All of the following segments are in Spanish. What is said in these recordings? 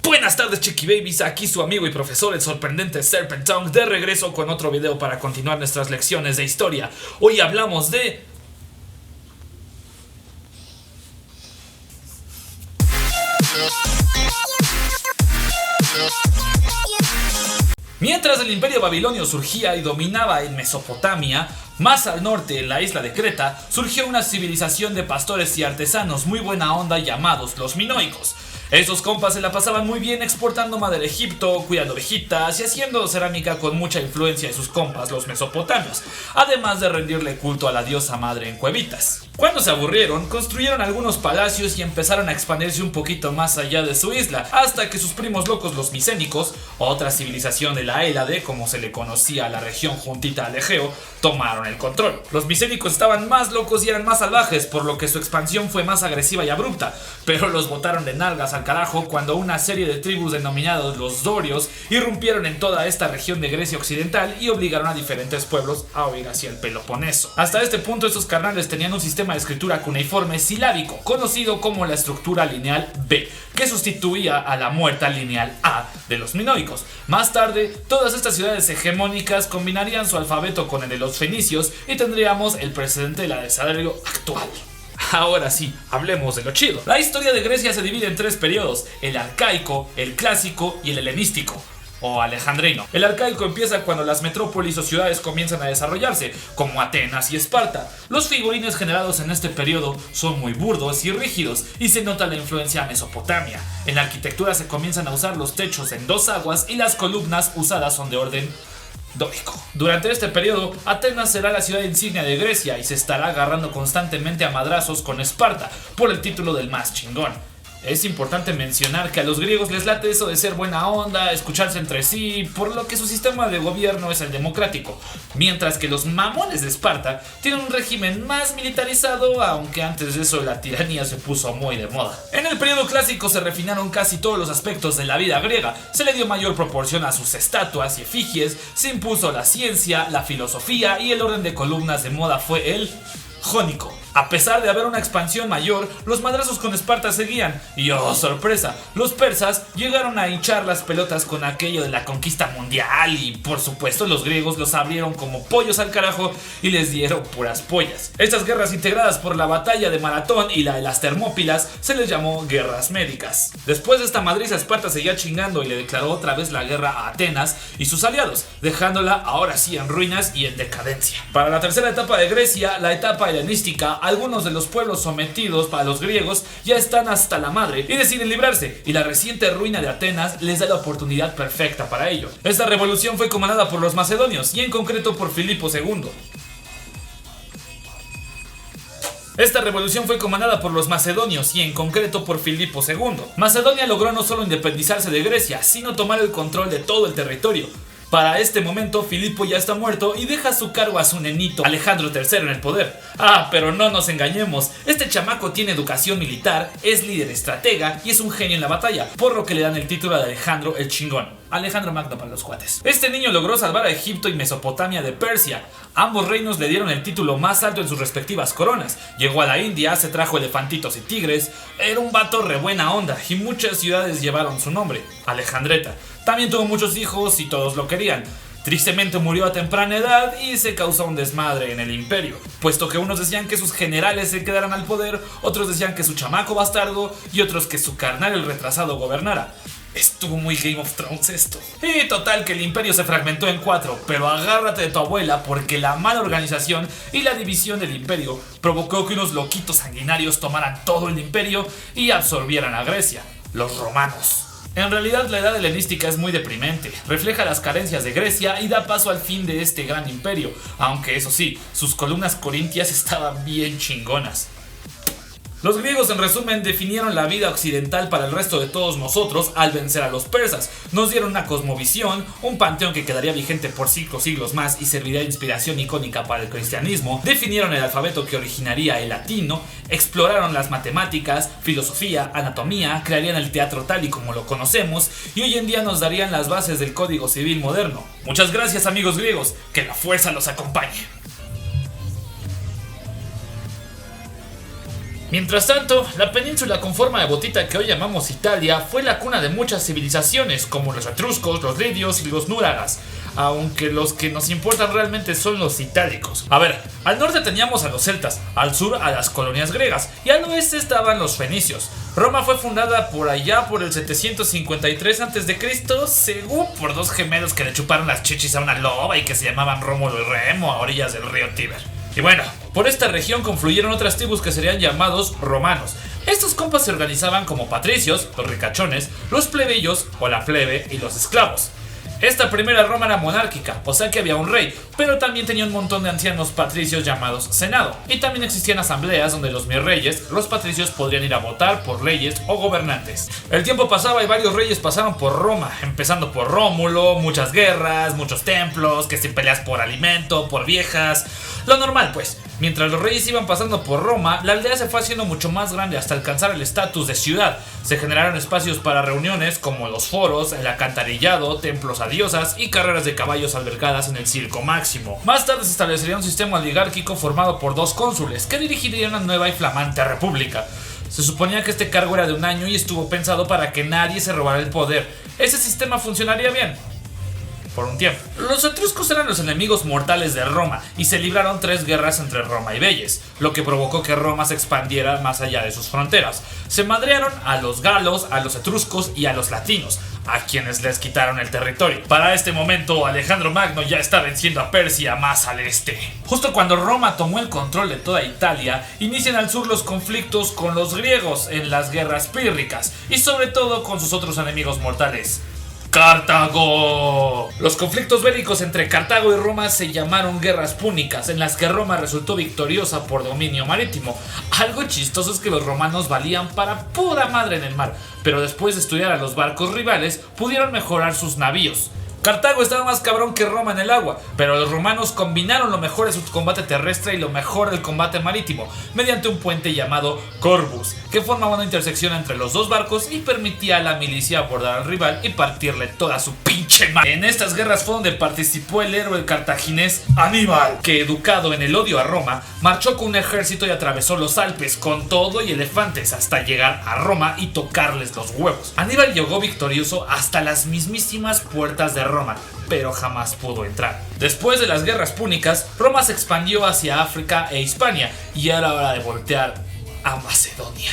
Buenas tardes Chiqui Babies, aquí su amigo y profesor el sorprendente Serpent Tongue, de regreso con otro video para continuar nuestras lecciones de historia. Hoy hablamos de... Mientras el imperio babilonio surgía y dominaba en Mesopotamia, más al norte, en la isla de Creta, surgió una civilización de pastores y artesanos muy buena onda llamados los minoicos. Esos compas se la pasaban muy bien exportando madera de Egipto, cuidando ovejitas y haciendo cerámica con mucha influencia de sus compas los mesopotamios, además de rendirle culto a la diosa madre en cuevitas. Cuando se aburrieron, construyeron algunos palacios y empezaron a expandirse un poquito más allá de su isla, hasta que sus primos locos los micénicos, otra civilización de la Hélade, como se le conocía a la región juntita al Egeo, tomaron el control. Los micénicos estaban más locos y eran más salvajes, por lo que su expansión fue más agresiva y abrupta, pero los botaron de nalgas al carajo cuando una serie de tribus denominados los dorios irrumpieron en toda esta región de Grecia occidental y obligaron a diferentes pueblos a huir hacia el Peloponeso. Hasta este punto estos carnales tenían un sistema de escritura cuneiforme silábico, conocido como la estructura lineal B, que sustituía a la muerta lineal A de los minoicos. Más tarde, todas estas ciudades hegemónicas combinarían su alfabeto con el de los fenicios y tendríamos el precedente del abecedario actual. Ahora sí, hablemos de lo chido. La historia de Grecia se divide en tres periodos: el arcaico, el clásico y el helenístico, o alejandrino. El arcaico empieza cuando las metrópolis o ciudades comienzan a desarrollarse, como Atenas y Esparta. Los figurines generados en este periodo son muy burdos y rígidos, y se nota la influencia mesopotamia. En la arquitectura se comienzan a usar los techos en dos aguas y las columnas usadas son de orden dórico. Durante este periodo, Atenas será la ciudad insignia de Grecia y se estará agarrando constantemente a madrazos con Esparta por el título del más chingón. Es importante mencionar que a los griegos les late eso de ser buena onda, escucharse entre sí, por lo que su sistema de gobierno es el democrático, mientras que los mamones de Esparta tienen un régimen más militarizado, aunque antes de eso la tiranía se puso muy de moda. En el periodo clásico se refinaron casi todos los aspectos de la vida griega, se le dio mayor proporción a sus estatuas y efigies, se impuso la ciencia, la filosofía y el orden de columnas de moda fue el jónico. A pesar de haber una expansión mayor, los madrazos con Esparta seguían, y oh sorpresa, los persas llegaron a hinchar las pelotas con aquello de la conquista mundial y por supuesto los griegos los abrieron como pollos al carajo y les dieron puras pollas. Estas guerras, integradas por la batalla de Maratón y la de las Termópilas, se les llamó guerras médicas. Después de esta madriza, Esparta seguía chingando y le declaró otra vez la guerra a Atenas y sus aliados, dejándola ahora sí en ruinas y en decadencia. Para la tercera etapa de Grecia, la etapa helenística, algunos de los pueblos sometidos para los griegos ya están hasta la madre y deciden librarse, y la reciente ruina de Atenas les da la oportunidad perfecta para ello. Esta revolución fue comandada por los macedonios y en concreto por Filipo II. Macedonia logró no solo independizarse de Grecia, sino tomar el control de todo el territorio. Para este momento, Filipo ya está muerto y deja a su cargo a su nenito Alejandro III en el poder. Pero no nos engañemos, este chamaco tiene educación militar, es líder estratega y es un genio en la batalla, por lo que le dan el título de Alejandro el Chingón. Alejandro Magno para los cuates. Este niño logró salvar a Egipto y Mesopotamia de Persia. Ambos reinos le dieron el título más alto en sus respectivas coronas. Llegó a la India, se trajo elefantitos y tigres. Era un vato re buena onda y muchas ciudades llevaron su nombre, Alejandreta. También tuvo muchos hijos y todos lo querían. Tristemente murió a temprana edad y se causó un desmadre en el imperio, puesto que unos decían que sus generales se quedaran al poder, otros decían que su chamaco bastardo y otros que su carnal el retrasado gobernara. Estuvo muy Game of Thrones esto. Y total que el imperio se fragmentó en 4, pero agárrate de tu abuela porque la mala organización y la división del imperio provocó que unos loquitos sanguinarios tomaran todo el imperio y absorbieran a Grecia, los romanos. En realidad la edad helenística es muy deprimente, refleja las carencias de Grecia y da paso al fin de este gran imperio, aunque eso sí, sus columnas corintias estaban bien chingonas. Los griegos, en resumen, definieron la vida occidental para el resto de todos nosotros al vencer a los persas. Nos dieron una cosmovisión, un panteón que quedaría vigente por 5 siglos más y serviría de inspiración icónica para el cristianismo. Definieron el alfabeto que originaría el latino, exploraron las matemáticas, filosofía, anatomía, crearían el teatro tal y como lo conocemos y hoy en día nos darían las bases del Código Civil moderno. Muchas gracias, amigos griegos, que la fuerza los acompañe. Mientras tanto, la península con forma de botita que hoy llamamos Italia fue la cuna de muchas civilizaciones, como los etruscos, los lidios y los núragas, aunque los que nos importan realmente son los itálicos. A ver, al norte teníamos a los celtas, al sur a las colonias griegas y al oeste estaban los fenicios. Roma fue fundada por allá por el 753 a.C., según por dos gemelos que le chuparon las chichis a una loba y que se llamaban Rómulo y Remo a orillas del río Tíber. Y bueno, por esta región confluyeron otras tribus que serían llamados romanos. Estos compas se organizaban como patricios, los ricachones, los plebeyos o la plebe y los esclavos. Esta primera Roma era monárquica, o sea que había un rey, pero también tenía un montón de ancianos patricios llamados senado. Y también existían asambleas donde los mirreyes, los patricios, podrían ir a votar por leyes o gobernantes. El tiempo pasaba y varios reyes pasaron por Roma, empezando por Rómulo, muchas guerras, muchos templos, que se peleas por alimento, por viejas, lo normal pues. Mientras los reyes iban pasando por Roma, la aldea se fue haciendo mucho más grande hasta alcanzar el estatus de ciudad. Se generaron espacios para reuniones como los foros, el alcantarillado, templos a diosas y carreras de caballos albergadas en el Circo Máximo. Más tarde se establecería un sistema oligárquico formado por dos cónsules que dirigirían una nueva y flamante república. Se suponía que este cargo era de un año y estuvo pensado para que nadie se robara el poder. Ese sistema funcionaría bien por un tiempo. Los etruscos eran los enemigos mortales de Roma y se libraron 3 guerras entre Roma y Veyes, lo que provocó que Roma se expandiera más allá de sus fronteras. Se madrearon a los galos, a los etruscos y a los latinos, a quienes les quitaron el territorio. Para este momento, Alejandro Magno ya está venciendo a Persia más al este. Justo cuando Roma tomó el control de toda Italia, inician al sur los conflictos con los griegos en las guerras pírricas y sobre todo con sus otros enemigos mortales, Cartago. Los conflictos bélicos entre Cartago y Roma se llamaron guerras púnicas, en las que Roma resultó victoriosa por dominio marítimo. Algo chistoso es que los romanos valían para pura madre en el mar, pero después de estudiar a los barcos rivales, pudieron mejorar sus navíos. Cartago estaba más cabrón que Roma en el agua, pero los romanos combinaron lo mejor de su combate terrestre y lo mejor del combate marítimo, mediante un puente llamado Corvus, que formaba una intersección entre los dos barcos y permitía a la milicia abordar al rival y partirle toda su pinche madre. En estas guerras fue donde participó el héroe cartaginés Aníbal, que, educado en el odio a Roma, marchó con un ejército y atravesó los Alpes con todo y elefantes hasta llegar a Roma y tocarles los huevos. Aníbal llegó victorioso hasta las mismísimas puertas de Roma, pero jamás pudo entrar. Después de las guerras púnicas, Roma se expandió hacia África e Hispania y era hora de voltear a Macedonia.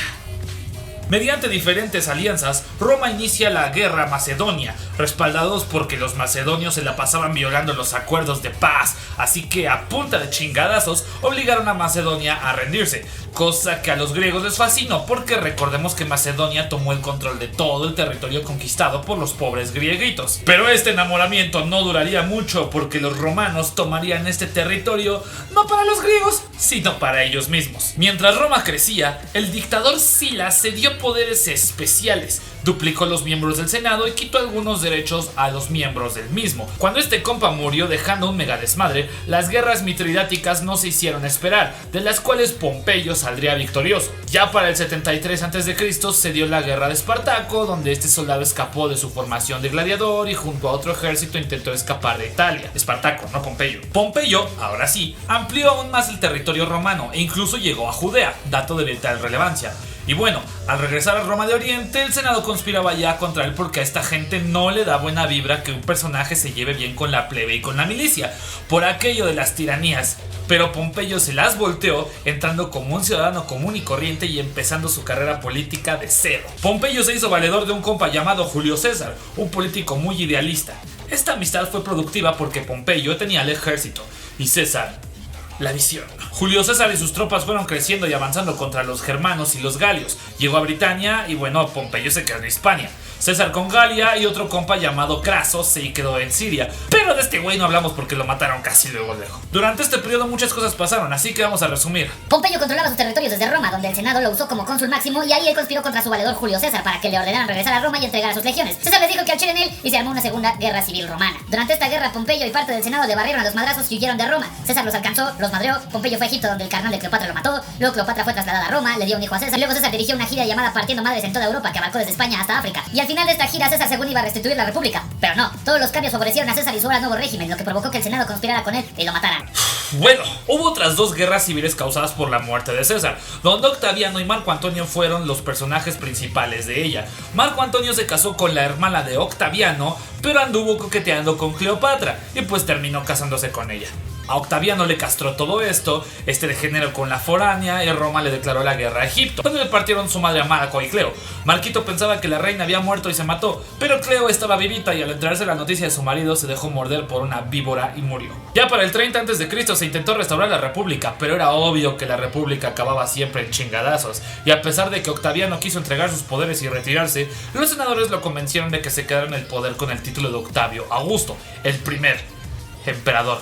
Mediante diferentes alianzas, Roma inicia la guerra macedonia, respaldados porque los macedonios se la pasaban violando los acuerdos de paz, así que a punta de chingadazos obligaron a Macedonia a rendirse, cosa que a los griegos les fascinó porque recordemos que Macedonia tomó el control de todo el territorio conquistado por los pobres grieguitos. Pero este enamoramiento no duraría mucho porque los romanos tomarían este territorio no para los griegos, sino para ellos mismos. Mientras Roma crecía, el dictador Sila se dio poderes especiales, duplicó los miembros del Senado y quitó algunos derechos a los miembros del mismo. Cuando este compa murió dejando un mega desmadre, las guerras mitridáticas no se hicieron esperar, de las cuales Pompeyo saldría victorioso. Ya para el 73 a.C. se dio la guerra de Espartaco, donde este soldado escapó de su formación de gladiador y junto a otro ejército intentó escapar de Italia. Espartaco, no Pompeyo. Pompeyo, ahora sí, amplió aún más el territorio romano e incluso llegó a Judea, dato de vital relevancia. Y bueno, al regresar a Roma de Oriente, el Senado conspiraba ya contra él porque a esta gente no le da buena vibra que un personaje se lleve bien con la plebe y con la milicia, por aquello de las tiranías. Pero Pompeyo se las volteó, entrando como un ciudadano común y corriente y empezando su carrera política de cero. Pompeyo se hizo valedor de un compa llamado Julio César, un político muy idealista. Esta amistad fue productiva porque Pompeyo tenía el ejército y César la visión. Julio César y sus tropas fueron creciendo y avanzando contra los germanos y los galios. Llegó a Britania y bueno, Pompeyo se quedó en Hispania. César con Galia y otro compa llamado Craso se quedó en Siria. Pero de este güey no hablamos porque lo mataron casi luego. Durante este periodo muchas cosas pasaron, así que vamos a resumir. Pompeyo controlaba sus territorios desde Roma, donde el Senado lo usó como cónsul máximo y ahí él conspiró contra su valedor Julio César para que le ordenaran regresar a Roma y entregar a sus legiones. César les dijo que al chile en él y se armó una segunda guerra civil romana. Durante esta guerra, Pompeyo y parte del Senado le barrieron a los madrazos y huyeron de Roma. César los alcanzó, los madreó, Pompeyo fue a Egipto donde el carnal de Cleopatra lo mató, luego Cleopatra fue trasladada a Roma, le dio un hijo a César, luego César dirigió una gira llamada Partiendo Madres en toda Europa que abarcó desde España hasta África. Y al final de esta gira César según iba a restituir la república, pero no, todos los cambios favorecieron a César y su ahora nuevo régimen, lo que provocó que el Senado conspirara con él y lo mataran. Bueno, hubo otras dos guerras civiles causadas por la muerte de César, donde Octaviano y Marco Antonio fueron los personajes principales de ella. Marco Antonio se casó con la hermana de Octaviano, pero anduvo coqueteando con Cleopatra y pues terminó casándose con ella. A Octaviano le castró todo esto, degeneró con la foránea y Roma le declaró la guerra a Egipto, donde le partieron su madre a Marco y Cleo. Marquito pensaba que la reina había muerto y se mató, pero Cleo estaba vivita y al enterarse la noticia de su marido se dejó morder por una víbora y murió. Ya para el 30 a.C. se intentó restaurar la república, pero era obvio que la república acababa siempre en chingadazos, y a pesar de que Octaviano quiso entregar sus poderes y retirarse, los senadores lo convencieron de que se quedara en el poder con el título de Octavio Augusto, el primer emperador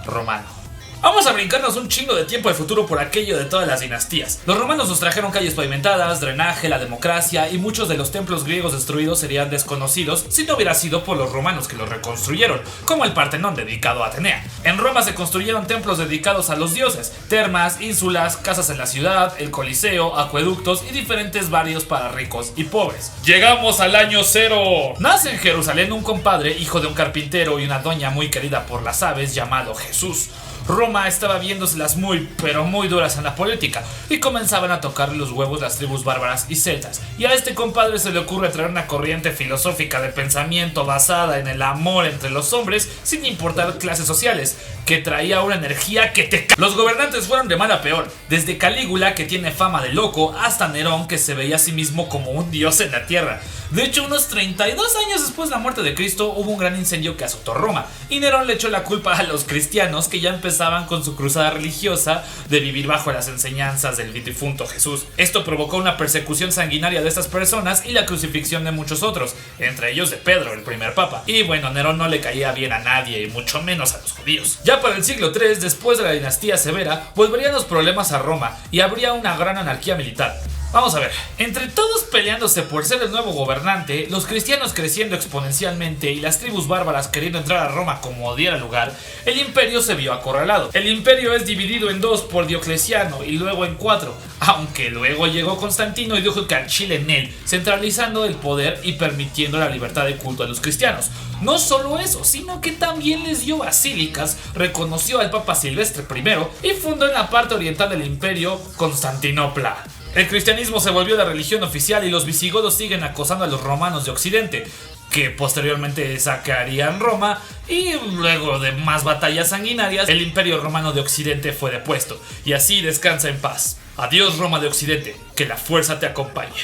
romano. Vamos a brincarnos un chingo de tiempo al futuro por aquello de todas las dinastías. Los romanos nos trajeron calles pavimentadas, drenaje, la democracia, y muchos de los templos griegos destruidos serían desconocidos si no hubiera sido por los romanos que los reconstruyeron, como el Partenón dedicado a Atenea. En Roma se construyeron templos dedicados a los dioses, termas, ínsulas, casas en la ciudad, el Coliseo, acueductos y diferentes barrios para ricos y pobres. Llegamos al año 0. Nace en Jerusalén un compadre, hijo de un carpintero y una doña muy querida por las aves, llamado Jesús. Roma estaba viéndoselas muy, pero muy duras en la política y comenzaban a tocar los huevos las tribus bárbaras y celtas, y a este compadre se le ocurre traer una corriente filosófica de pensamiento basada en el amor entre los hombres sin importar clases sociales, que traía una energía que te Los gobernantes fueron de mal a peor, desde Calígula, que tiene fama de loco, hasta Nerón, que se veía a sí mismo como un dios en la tierra. De hecho, unos 32 años después de la muerte de Cristo hubo un gran incendio que azotó Roma, y Nerón le echó la culpa a los cristianos, que ya empezaban con su cruzada religiosa de vivir bajo las enseñanzas del difunto Jesús. Esto provocó una persecución sanguinaria de estas personas y la crucifixión de muchos otros, entre ellos de Pedro, el primer papa. Y bueno, Nerón no le caía bien a nadie, y mucho menos a los judíos. Ya para el siglo III, después de la dinastía Severa, volverían los problemas a Roma y habría una gran anarquía militar. Vamos a ver, entre todos peleándose por ser el nuevo gobernante, los cristianos creciendo exponencialmente y las tribus bárbaras queriendo entrar a Roma como diera lugar, el imperio se vio acorralado. El imperio es dividido en dos por Diocleciano y luego en 4, aunque luego llegó Constantino y dijo que al chile en él, centralizando el poder y permitiendo la libertad de culto a los cristianos. No solo eso, sino que también les dio basílicas, reconoció al Papa Silvestre I y fundó en la parte oriental del imperio Constantinopla. El cristianismo se volvió la religión oficial y los visigodos siguen acosando a los romanos de Occidente, que posteriormente saquearían Roma, y luego de más batallas sanguinarias, el imperio romano de Occidente fue depuesto, y así descansa en paz. Adiós Roma de Occidente, que la fuerza te acompañe.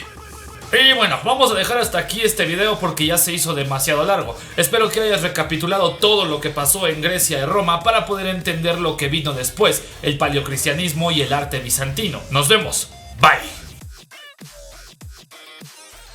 Y bueno, vamos a dejar hasta aquí este video porque ya se hizo demasiado largo. Espero que hayas recapitulado todo lo que pasó en Grecia y Roma para poder entender lo que vino después, el paleocristianismo y el arte bizantino. Nos vemos. Bye.